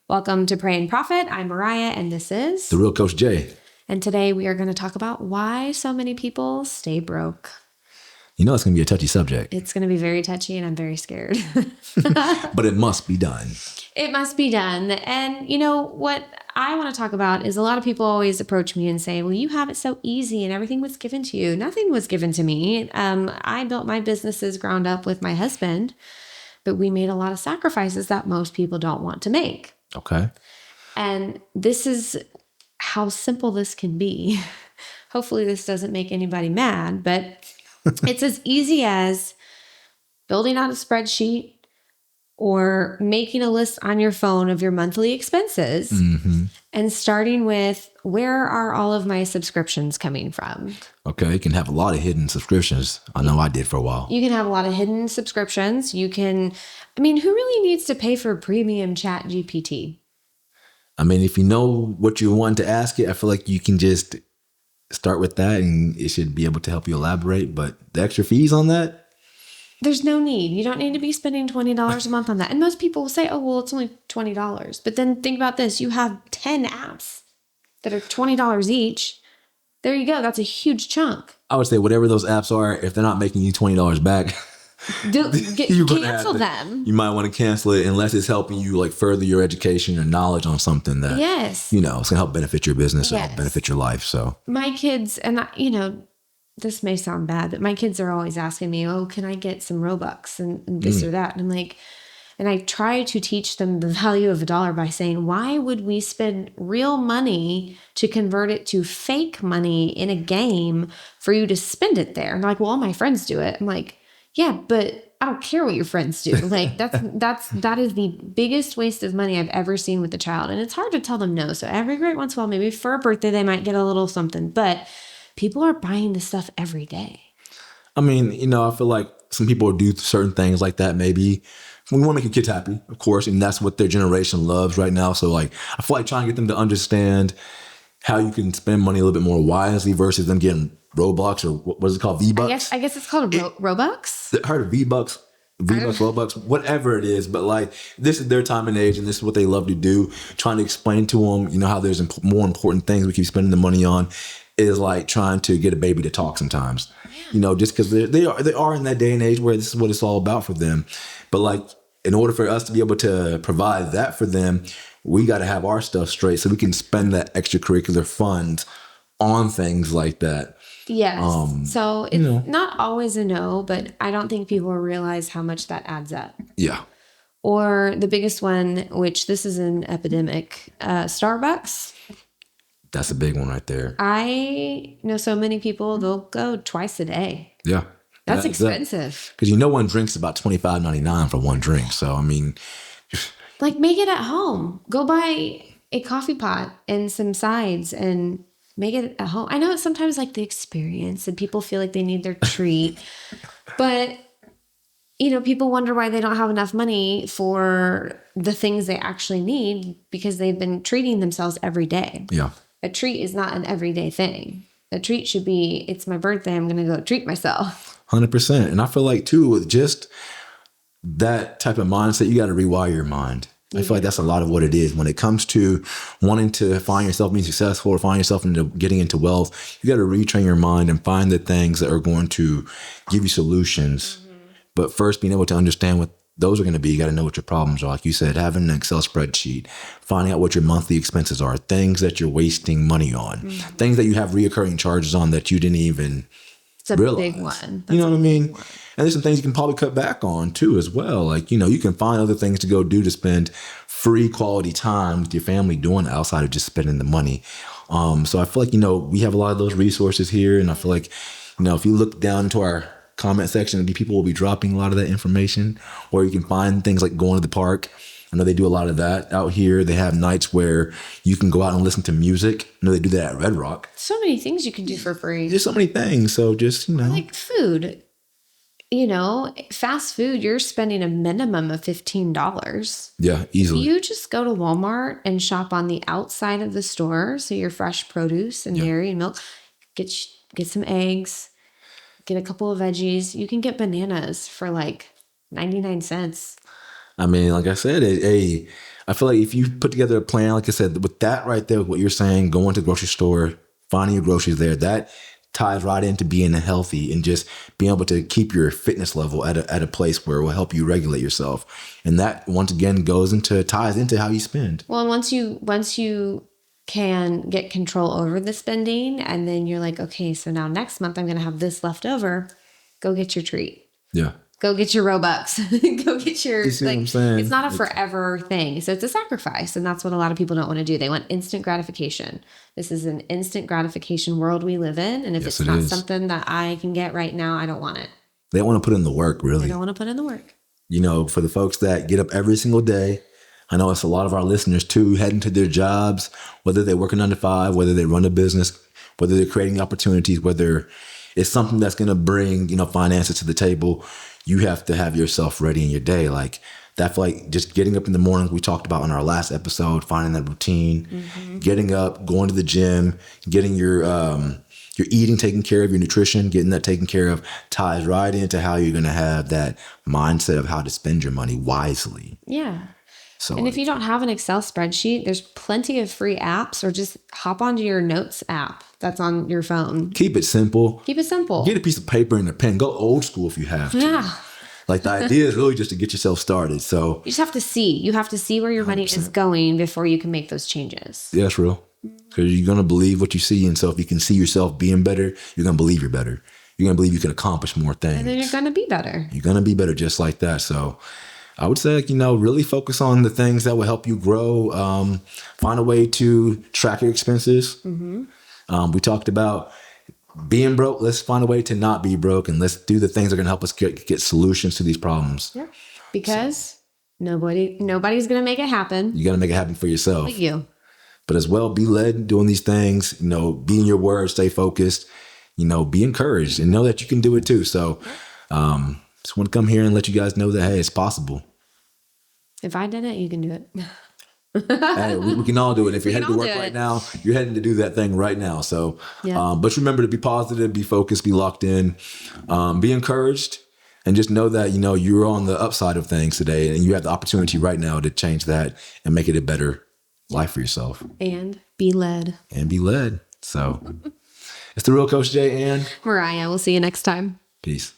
Welcome to Pray and Profit. I'm Mariah, and this is The Real Coach Jay. And today we are going to talk about why so many people stay broke. You know it's going to be a touchy subject. It's going to be very touchy, and I'm very scared. But it must be done. It must be done. And you know what I want to talk about is a lot of people always approach me and say, well, you have it so easy and everything was given to you. Nothing was given to me. I built my businesses ground up with my husband, but we made a lot of sacrifices that most people don't want to make. Okay. And this is how simple this can be. Hopefully this doesn't make anybody mad, but it's as easy as building out a spreadsheet or making a list on your phone of your monthly expenses and starting with, where are all of my subscriptions coming from? Okay. You can have a lot of hidden subscriptions. I know I did for a while. You can have a lot of hidden subscriptions. Who really needs to pay for premium Chat GPT? I mean, if you know what you want to ask it, I feel like you can just start with that and it should be able to help you elaborate. But the extra fees on that? There's no need. You don't need to be spending $20 a month on that. And most people will say, oh, well, it's only $20. But then think about this. You have 10 apps that are $20 each. There you go. That's a huge chunk. I would say whatever those apps are, if they're not making you $20 back, Cancel them. You might want to cancel it unless it's helping you like further your education or knowledge on something that, yes, it's going to help benefit your business or help benefit your life. So my kids, and this may sound bad, but my kids are always asking me, oh, can I get some Robux and this or that? And I'm like, and I try to teach them the value of $1 by saying, why would we spend real money to convert it to fake money in a game for you to spend it there? And they're like, well, all my friends do it. I'm like, yeah, but I don't care what your friends do. Like that is the biggest waste of money I've ever seen with a child. And it's hard to tell them no. So every great once in a while, maybe for a birthday, they might get a little something, but people are buying this stuff every day. I mean, I feel like some people do certain things like that. Maybe we want to make your kids happy, of course, and that's what their generation loves right now. So like, I feel like trying to get them to understand how you can spend money a little bit more wisely versus them getting Robux or what is it called? V-Bucks? I guess it's called Robux. I heard of V-Bucks, Robux, whatever it is. But like, this is their time and age and this is what they love to do. Trying to explain to them, how there's more important things we keep spending the money on is like trying to get a baby to talk sometimes, just because they are in that day and age where this is what it's all about for them. But like, in order for us to be able to provide that for them, we got to have our stuff straight so we can spend that extracurricular funds on things like that. Yes. So it's not always a no, but I don't think people realize how much that adds up. Yeah. Or the biggest one, which this is an epidemic, Starbucks. That's a big one right there. I know so many people, they'll go twice a day. Yeah. That's expensive. Because one drinks about $25.99 for one drink. So, I mean. Like, make it at home. Go buy a coffee pot and some sides and make it at home. I know it's sometimes like the experience and people feel like they need their treat. But, people wonder why they don't have enough money for the things they actually need because they've been treating themselves every day. Yeah. A treat is not an everyday thing. A treat should be, it's my birthday, I'm going to go treat myself. 100%. And I feel like, too, with just that type of mindset, you got to rewire your mind. I feel like that's a lot of what it is. When it comes to wanting to find yourself being successful or find yourself getting into wealth, you got to retrain your mind and find the things that are going to give you solutions. But first, being able to understand what those are going to be, you got to know what your problems are. Like you said, having an Excel spreadsheet, finding out what your monthly expenses are, things that you're wasting money on, things that you have reoccurring charges on that you didn't even realize. Big one. You know what I mean? And there's some things you can probably cut back on too as well. Like, you can find other things to go do to spend free quality time with your family doing outside of just spending the money. So I feel like, we have a lot of those resources here. And I feel like, if you look down into our comment section, people will be dropping a lot of that information, or you can find things like going to the park. I know they do a lot of that out here. They have nights where you can go out and listen to music. I know they do that at Red Rock. So many things you can do for free. There's so many things. So just, like food. Fast food, you're spending a minimum of $15. Yeah, easily. You just go to Walmart and shop on the outside of the store. So your fresh produce and dairy and milk. Get some eggs. Get a couple of veggies. You can get bananas for like 99 cents. I mean, like I said, a I feel like if you put together a plan, like I said, with that right there, what you're saying, going to the grocery store, finding your groceries there, that ties right into being healthy and just being able to keep your fitness level at a place where it will help you regulate yourself. And that once again ties into how you spend. Well, and once you can get control over the spending, and then you're like, okay, so now next month I'm going to have this left over. Go get your treat. Yeah. Go get your Robux. Go get your, You see what I'm saying? It's not a forever thing. So it's a sacrifice. And that's what a lot of people don't want to do. They want instant gratification. This is an instant gratification world we live in. And if Yes, it's not something that I can get right now, I don't want it. They don't want to put in the work, really. They don't want to put in the work. You know, for the folks that get up every single day, I know it's a lot of our listeners too, heading to their jobs, whether they're working 9 to 5, whether they run a business, whether they're creating opportunities, whether it's something that's going to bring, finances to the table. You have to have yourself ready in your day. Like that, like just getting up in the morning, we talked about in our last episode, finding that routine, getting up, going to the gym, getting your eating taken care of, your nutrition, getting that taken care of ties right into how you're going to have that mindset of how to spend your money wisely. Yeah. So, and if you don't have an Excel spreadsheet, there's plenty of free apps, or just hop onto your notes app that's on your phone. keep it simple. Keep it simple. Get a piece of paper and a pen. Go old school if you have to. Yeah. Like the idea is really just to get yourself started. So You just have to see. You have to see where your money is going before you can make those changes. yeah, that's real. Because you're going to believe what you see. And so if you can see yourself being better, you're going to believe you're better. You're going to believe you can accomplish more things. And then you're going to be better. You're going to be better just like that. So I would say, really focus on the things that will help you grow. Find a way to track your expenses. We talked about being broke. Let's find a way to not be broke, and let's do the things that are going to help us get solutions to these problems. Yeah. Because nobody's going to make it happen. You got to make it happen for yourself. But you. But as well, be led doing these things, be in your word, stay focused, be encouraged and know that you can do it too. So just want to come here and let you guys know that, hey, it's possible. If I did it, you can do it. Hey, we can all do it. If you're We heading can to all work do right it. now, you're heading to do that thing right now. So, Yeah. but remember to be positive, be focused, be locked in, be encouraged, and just know that, you're on the upside of things today and you have the opportunity right now to change that and make it a better life for yourself. And be led. And be led. So it's the real Coach Jay and Mariah, we'll see you next time. peace.